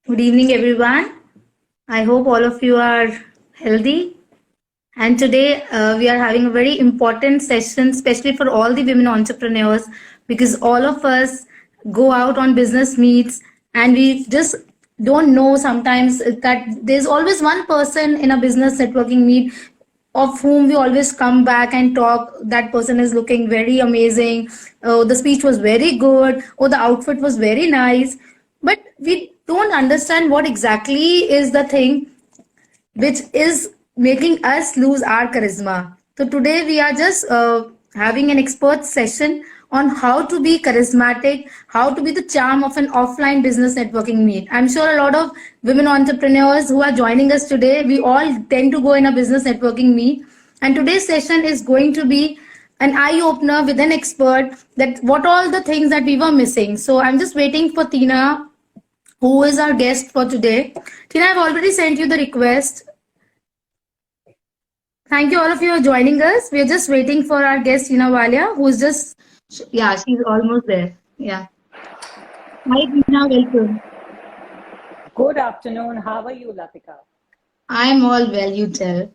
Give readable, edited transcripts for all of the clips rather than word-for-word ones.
Good evening, everyone. I hope all of you are healthy. And today we are having a very important session, especially for all the women entrepreneurs, because all of us go out on business meets and we just don't know sometimes that there's always one person in a business networking meet of whom we always come back and talk. That person is looking very amazing. Oh, the speech was very good. Oh, the outfit was very nice. But we don't understand what exactly is the thing which is making us lose our charisma. So today we are just having an expert session on how to be charismatic, how to be the charm of an offline business networking meet. I'm sure a lot of women entrepreneurs who are joining us today, we all tend to go in a business networking meet. And today's session is going to be an eye opener with an expert that what all the things that we were missing. So I'm just waiting for Tina, who is our guest for today. Tina, I've already sent you the request. Thank you all of you for joining us. We're just waiting for our guest Tina Walia, who's just yeah, she's almost there. Yeah. Hi Tina, welcome. Good afternoon. How are you, Latika? I'm all well, you tell.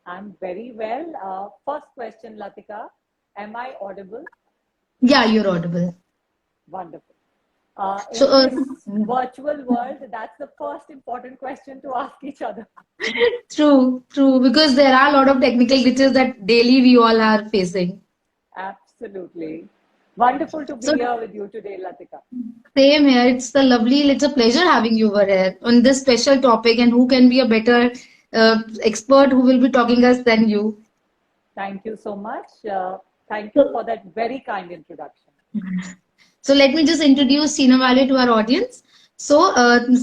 I'm very well. First question, Latika. Am I audible? Yeah, you're audible. Wonderful. So In this virtual world, that's the first important question to ask each other. true, because there are a lot of technical glitches that daily we all are facing. Absolutely. Wonderful to be So here with you today, Latika. same here. It's a pleasure having you over here on this special topic, and who can be a better expert who will be talking us than you? Thank you so much. Thank you So for that very kind introduction. So let me just introduce Tina Walia to our audience. So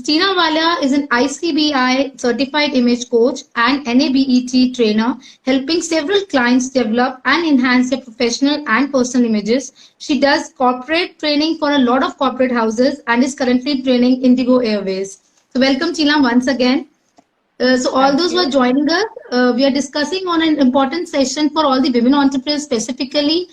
Tina Walia is an ICBI certified image coach and NABET trainer, helping several clients develop and enhance their professional and personal images. She does corporate training for a lot of corporate houses and is currently training Indigo Airways. So welcome Tina once again. So all Thank those who are you. joining us, we are discussing on an important session for all the women entrepreneurs specifically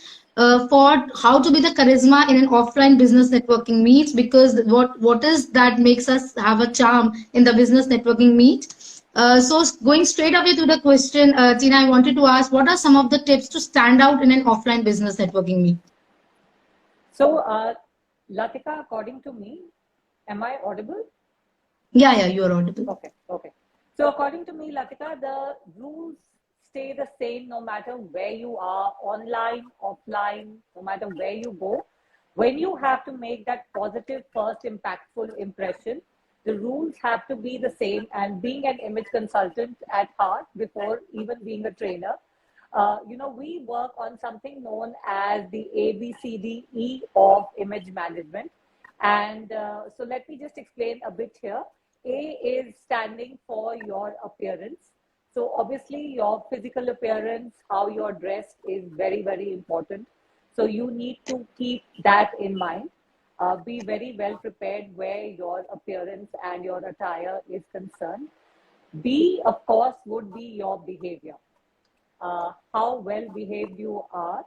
for how to be the charisma in an offline business networking meet because what is that makes us have a charm in the business networking meet. So going straight away to the question, Tina, I wanted to ask, what are some of the tips to stand out in an offline business networking meet? So, Latika, according to me, am I audible? Yeah, you are audible. Okay, okay. So according to me, Latika, the rules stay the same no matter where you are, online, offline, no matter where you go. When you have to make that positive first impactful impression, the rules have to be the same. And being an image consultant at heart, before even being a trainer, we work on something known as the ABCDE of image management. And so let me just explain a bit here. A is standing for your appearance. So obviously your physical appearance, how you're dressed is very, very important. So you need to keep that in mind. Be very well prepared where your appearance and your attire is concerned. B, of course, would be your behavior. How well behaved you are,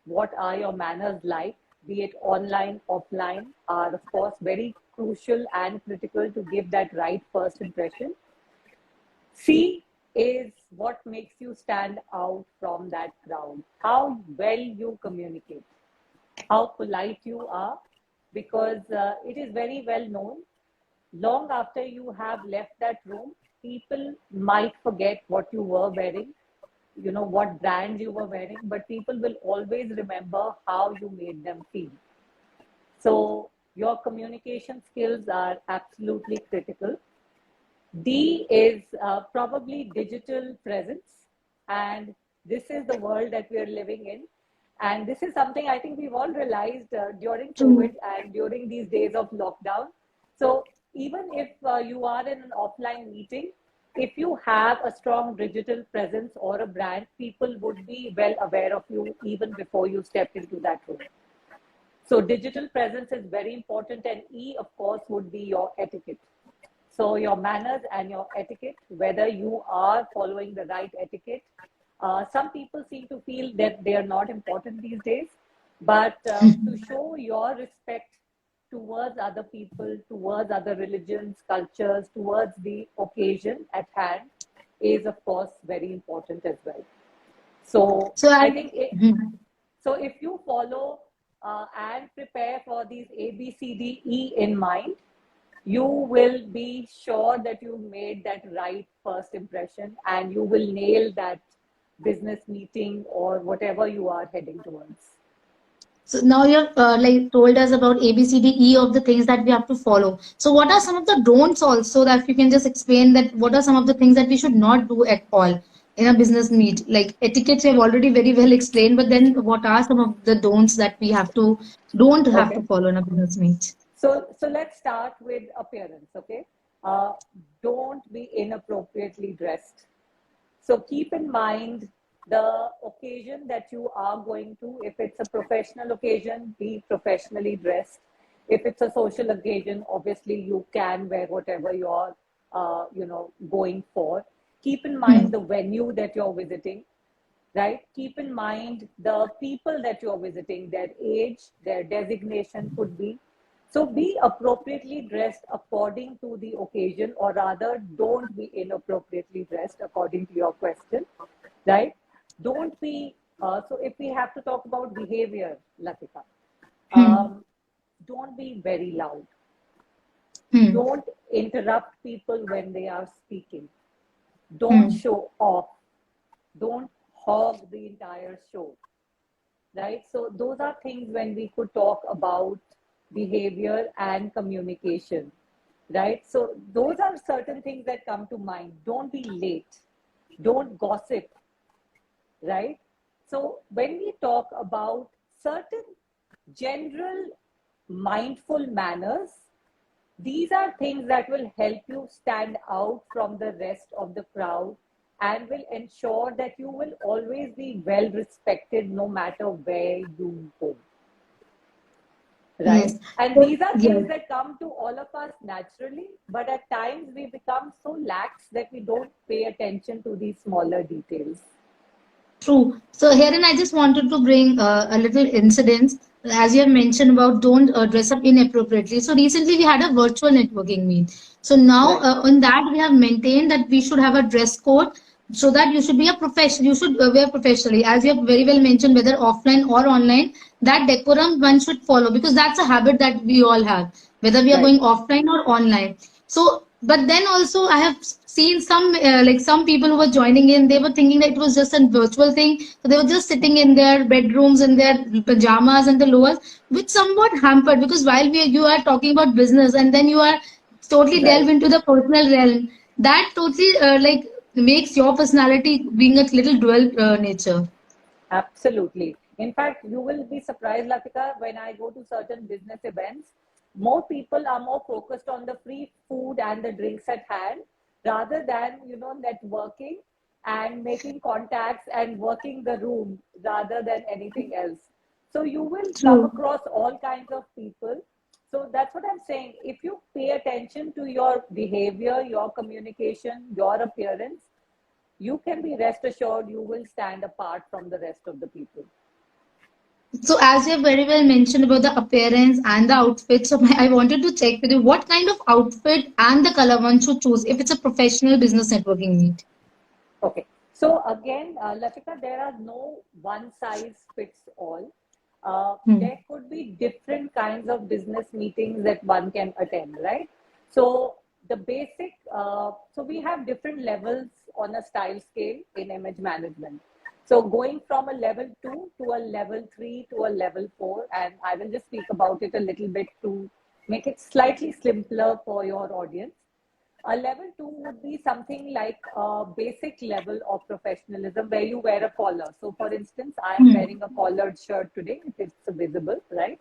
what are your manners like, be it online, offline, are of course very crucial and critical to give that right first impression. C is what makes you stand out from that crowd, how well you communicate, how polite you are, because it is very well known. Long after you have left that room, people might forget what you were wearing, what brand you were wearing, but people will always remember how you made them feel. So your communication skills are absolutely critical. D is probably digital presence, and this is the world that we are living in. And this is something I think we've all realized during True. COVID and during these days of lockdown. So even if you are in an offline meeting, if you have a strong digital presence or a brand, people would be well aware of you even before you step into that room. So digital presence is very important, and E, of course, would be your etiquette. So your manners and your etiquette, whether you are following the right etiquette. Some people seem to feel that they are not important these days, but to show your respect towards other people, towards other religions, cultures, towards the occasion at hand is, of course, very important as well. So So I I, think hmm. so. If you follow and prepare for these A, B, C, D, E in mind, you will be sure that you made that right first impression and you will nail that business meeting or whatever you are heading towards. So now you've like told us about A, B, C, D, E of the things that we have to follow. So what are some of the don'ts also that you can just explain that what are some of the things that we should not do at all in a business meet? Like etiquettes you have already very well explained, but then what are some of the don'ts that we don't have to Okay. follow in a business meet? So let's start with appearance. Okay. Uh, don't be inappropriately dressed. So keep in mind the occasion that you are going to. If it's a professional occasion, be professionally dressed. If it's a social occasion, obviously you can wear whatever you're, going for. Keep in mind Hmm. the venue that you're visiting, right? Keep in mind the people that you're visiting, their age, their designation could be. So be appropriately dressed according to the occasion, or rather, don't be inappropriately dressed according to your question, right? Don't be, so if we have to talk about behavior, Latika, Hmm. um, don't be very loud. Hmm. Don't interrupt people when they are speaking. Don't Hmm. show off. Don't hog the entire show, right? So those are things when we could talk about behavior and communication, right? So those are certain things that come to mind. Don't be late. Don't gossip, right? So when we talk about certain general mindful manners, these are things that will help you stand out from the rest of the crowd and will ensure that you will always be well respected no matter where you go, right? Yes. And So, these are yes. things that come to all of us naturally, but at times we become so lax that we don't pay attention to these smaller details. True. So herein, I just wanted to bring a little incident, as you have mentioned about don't dress up inappropriately. So recently we had a virtual networking meet. So now Right, on that we have maintained that we should have a dress code so that you should be a professional. You should wear professionally, as you have very well mentioned, whether offline or online. That decorum one should follow because that's a habit that we all have, whether we are right, going offline or online. So, but then also I have seen some like some people who were joining in, they were thinking that it was just a virtual thing. So they were just sitting in their bedrooms in their pajamas and the lowers, which somewhat hampered because while you are talking about business and then you are totally delve right. into the personal realm, that totally like makes your personality being a little dual nature. Absolutely. In fact, you will be surprised, Latika, when I go to certain business events, more people are more focused on the free food and the drinks at hand rather than, networking and making contacts and working the room rather than anything else. So you will come True. across all kinds of people. So that's what I'm saying. If you pay attention to your behavior, your communication, your appearance, you can be rest assured you will stand apart from the rest of the people. So, as you have very well mentioned about the appearance and the outfit, so I wanted to check with you what kind of outfit and the color one should choose if it's a professional business networking meet. Okay. So again, Latika, there are no one size fits all. Hmm. There could be different kinds of business meetings that one can attend, right? So the basic, so we have different levels on a style scale in image management. So going from a level 2 to a level 3 to a level 4, and I will just speak about it a little bit to make it slightly simpler for your audience. A level 2 would be something like a basic level of professionalism where you wear a collar. So, for instance, I am Hmm. wearing a collared shirt today, if it's visible, right?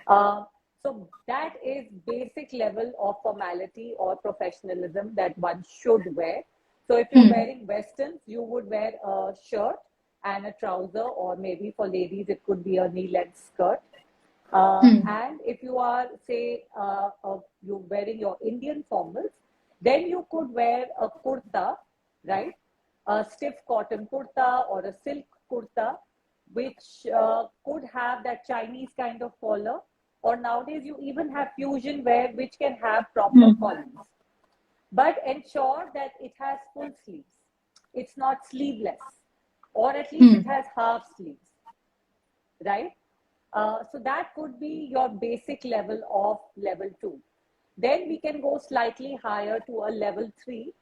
Uh, so, that is basic level of formality or professionalism that one should wear. So, if you're Hmm. wearing westerns, you would wear a shirt and a trouser, or maybe for ladies, it could be a knee length skirt. Hmm. And if you are, say, you're wearing your Indian formals, then you could wear a kurta, right? A stiff cotton kurta or a silk kurta, which could have that Chinese kind of collar, or nowadays you even have fusion wear which can have proper collars. But ensure that it has full sleeves. It's not sleeveless, or at least it has half sleeves, right? So that could be your basic level of level 2. Then we can go slightly higher to a level 3,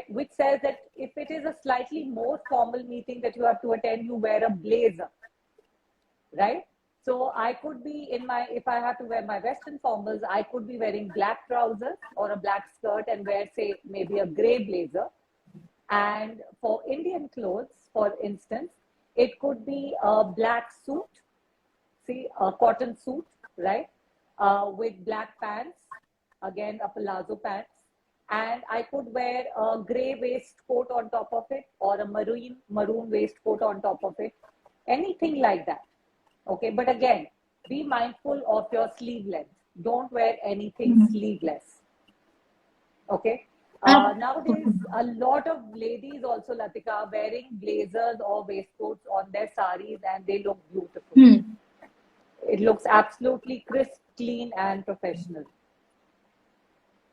which says that if it is a slightly more formal meeting that you have to attend, you wear a blazer, right? So I could be if I have to wear my Western formals, I could be wearing black trousers or a black skirt and wear, say, maybe a gray blazer. And for Indian clothes, for instance, it could be a black suit, see, a cotton suit, right? With black pants, again, a palazzo pants. And I could wear a gray waistcoat on top of it, or a maroon waistcoat on top of it. Anything like that. Okay, but again, be mindful of your sleeve length. Don't wear anything sleeveless. Okay. Nowadays, a lot of ladies also, Latika, are wearing blazers or waistcoats on their saris, and they look beautiful. It looks absolutely crisp, clean, and professional.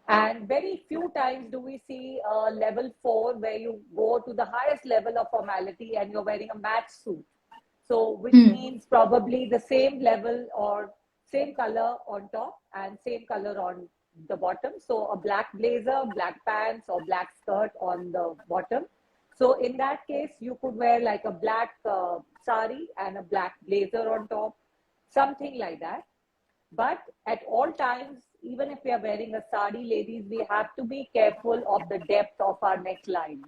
And very few times do we see level 4 where you go to the highest level of formality and you're wearing a match suit. So, which means probably the same level or same color on top and same color on the bottom. So, a black blazer, black pants, or black skirt on the bottom. So, in that case, you could wear like a black sari and a black blazer on top, something like that. But at all times, even if we are wearing a sari, ladies, we have to be careful of the depth of our neckline,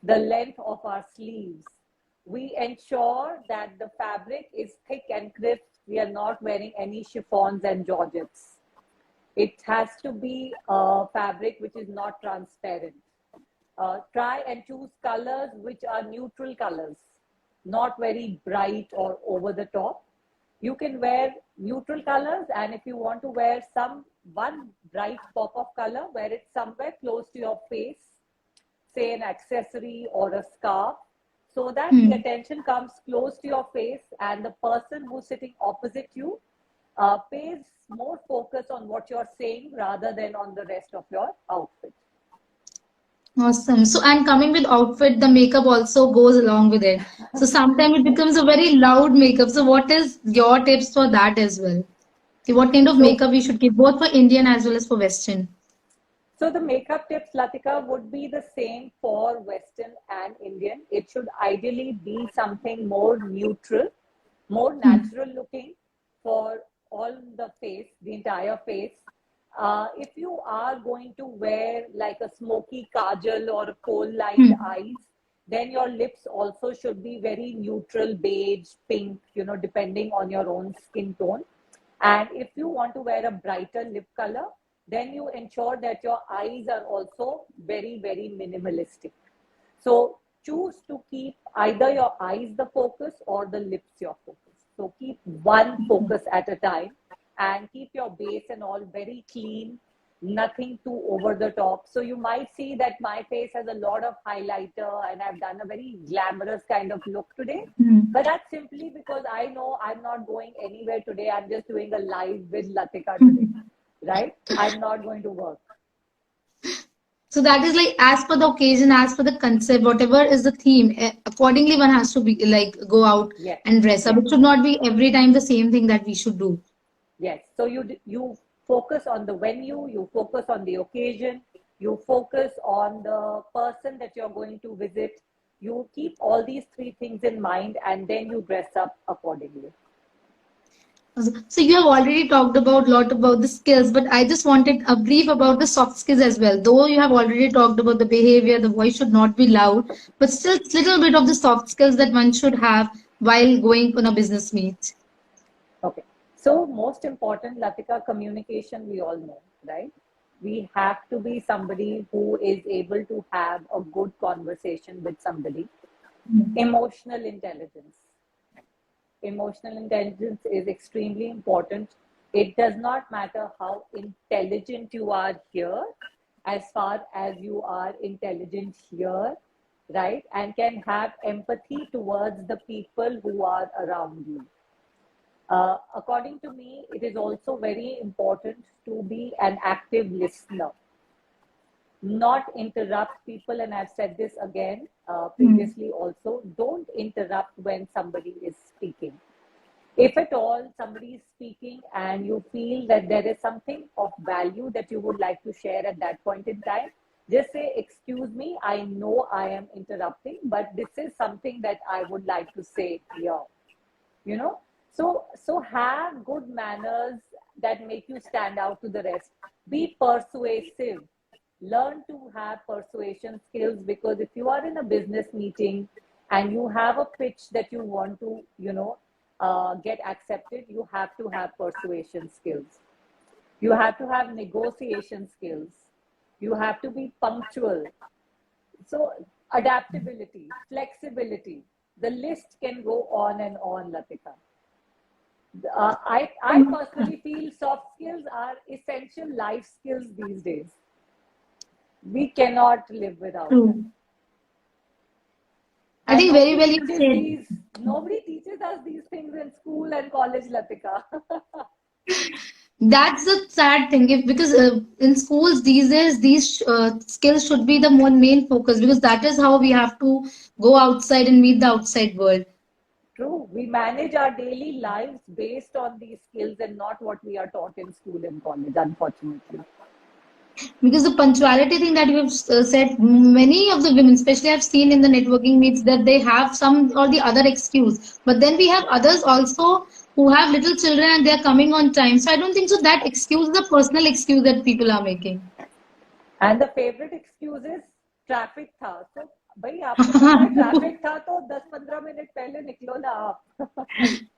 the length of our sleeves. We ensure that the fabric is thick and crisp. We are not wearing any chiffons and georgettes. It has to be a fabric which is not transparent. Try and choose colors which are neutral colors, not very bright or over the top. You can wear neutral colors, and if you want to wear one bright pop of color, wear it somewhere close to your face, say an accessory or a scarf, so that the attention comes close to your face and the person who's sitting opposite you pays more focus on what you're saying rather than on the rest of your outfit. Awesome. So, and coming with outfit, the makeup also goes along with it. So sometimes it becomes a very loud makeup. So what is your tips for that as well? What kind of So, makeup we should keep both for Indian as well as for Western? so the makeup tips, Latika, would be the same for Western and Indian. It should ideally be something more neutral, more natural looking for all the face, the entire face. If you are going to wear like a smoky kajal or a coal-lined eyes, then your lips also should be very neutral, beige, pink, depending on your own skin tone. And if you want to wear a brighter lip color, then you ensure that your eyes are also very, very minimalistic. So choose to keep either your eyes the focus or the lips your focus. So keep one focus at a time and keep your base and all very clean, nothing too over the top. So you might see that my face has a lot of highlighter and I've done a very glamorous kind of look today. But that's simply because I know I'm not going anywhere today. I'm just doing a live with Latika today, right? I'm not going to work. So that is like as per the occasion, as per the concept, whatever is the theme, accordingly one has to be like go out Yes. and dress up. Yes. It should not be every time the same thing that we should do. Yes. So you focus on the venue, you focus on the occasion, you focus on the person that you're going to visit. You keep all these three things in mind and then you dress up accordingly. So you have already talked about lot about the skills, but I just wanted a brief about the soft skills as well. Though you have already talked about the behavior, the voice should not be loud, but still it's little bit of the soft skills that one should have while going on a business meet. Okay. So most important, Latika, communication, we all know, right? We have to be somebody who is able to have a good conversation with somebody. Emotional intelligence. Emotional intelligence is extremely important. It does not matter how intelligent you are here, as far as you are intelligent here, right? And can have empathy towards the people who are around you. According to me, it is also very important to be an active listener, not interrupt people. And I've said this again Hmm. previously also, don't interrupt when somebody is speaking. If at all somebody is speaking and you feel that there is something of value that you would like to share at that point in time, just say, excuse me, I know I am interrupting, but this is something that I would like to say here. You know, so have good manners that make you stand out to the rest. Be persuasive. Learn to have persuasion skills, because if you are in a business meeting and you have a pitch that you want to, get accepted, you have to have persuasion skills. You have to have negotiation skills. You have to be punctual. So adaptability, flexibility, the list can go on and on, Latika. I personally feel soft skills are essential life skills these days. We cannot live without them. True. I And think very well you said. nobody teaches us these things in school and college, Latika. That's the sad thing. If because in schools these days these skills should be the more main focus, because that is how we have to go outside and meet the outside world. True. We manage our daily lives based on these skills and not what we are taught in school and college, unfortunately. Because the punctuality thing that you have said, many of the women, especially I've seen in the networking meets, that they have some or the other excuse. But then we have others also who have little children and they're coming on time. So I don't think so that excuse is a personal excuse that people are making. And the favorite excuse is traffic था. So भाई आपको पता है traffic था तो 10-15 minute पहले निकलो ना आप.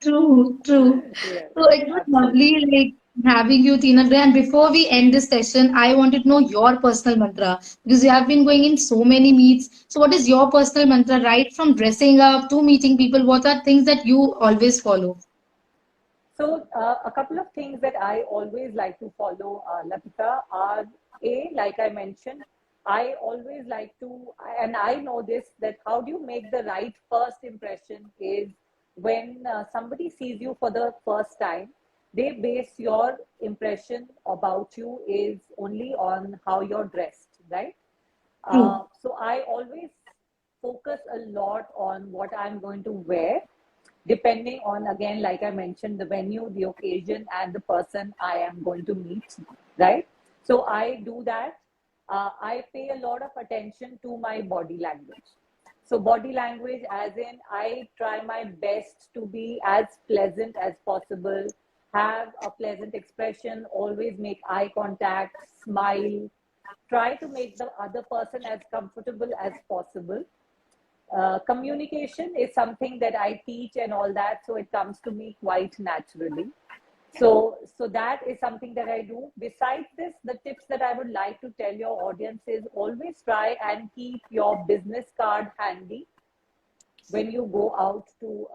True, true. Yes, So it was absolutely. lovely like having you, Tina. And before we end this session, I wanted to know your personal mantra, because you have been going in so many meets. So what is your personal mantra, right from dressing up to meeting people? What are things that you always follow? So, a couple of things that I always like to follow, Latika, are like I mentioned, I always like to, and I know this, that how do you make the right first impression is when somebody sees you for the first time, they base your impression about you is only on how you're dressed, right? True. So I always focus a lot on what I'm going to wear, depending on, again, like I mentioned, the venue, the occasion, and the person I am going to meet, right? So I do that. I pay a lot of attention to my body language. So body language, as in, I try my best to be as pleasant as possible, have a pleasant expression, always make eye contact, smile, try to make the other person as comfortable as possible. Communication is something that I teach and all that, so it comes to me quite naturally. So that is something that I do. Besides this, the tips that I would like to tell your audience is always try and keep your business card handy when you go out to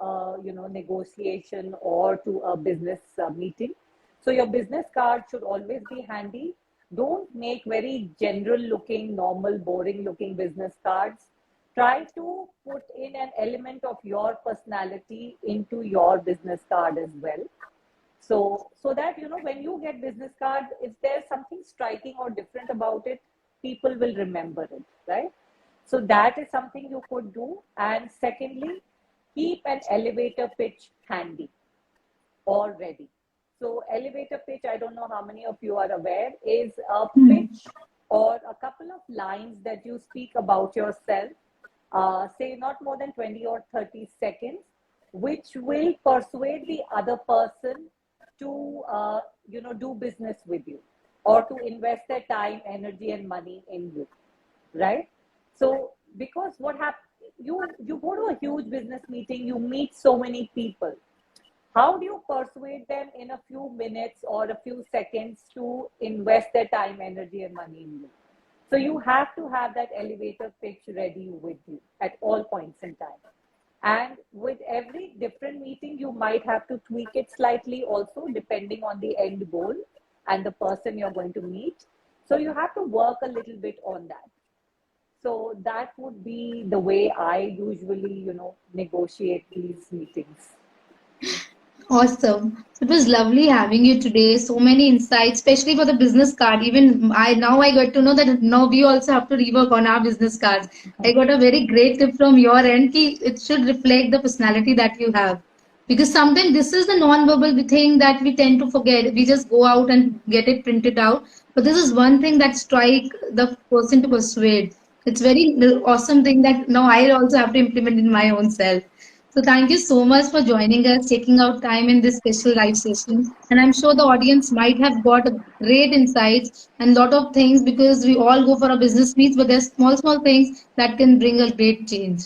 negotiation or to a business meeting. So your business card should always be handy. Don't make very general looking, normal, boring looking business cards. Try to put in an element of your personality into your business card as well. So that, when you get business card, if there's something striking or different about it, people will remember it, right? So that is something you could do. And secondly, keep an elevator pitch handy or ready. So elevator pitch, I don't know how many of you are aware, is a Hmm. pitch or a couple of lines that you speak about yourself, say not more than 20 or 30 seconds, which will persuade the other person to, do business with you or to invest their time, energy, and money in you, right? So because what happens, you go to a huge business meeting, you meet so many people. How do you persuade them in a few minutes or a few seconds to invest their time, energy, and money in you? So you have to have that elevator pitch ready with you at all points in time. And with every different meeting, you might have to tweak it slightly also, depending on the end goal and the person you're going to meet. So you have to work a little bit on that. So that would be the way I usually, negotiate these meetings. Awesome. It was lovely having you today. So many insights, especially for the business card. Even I got to know that now we also have to rework on our business cards. I got a very great tip from your end. Ki it should reflect the personality that you have. Because sometimes this is the non-verbal thing that we tend to forget. We just go out and get it printed out. But this is one thing that strike the person to persuade. It's very awesome thing that now I'll also have to implement in my own self. So thank you so much for joining us, taking out time in this special live session. And I'm sure the audience might have got great insights and lot of things because we all go for our business meets, but there's small, small things that can bring a great change.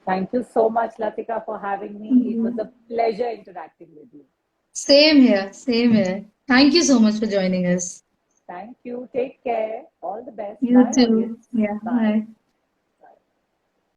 Thank you so much, Latika, for having me. It was Mhm. a pleasure interacting with you. Same here, same here. Thank you so much for joining us. Thank you. Take care. All the best. You Bye, too. audience. Yeah, Bye. bye.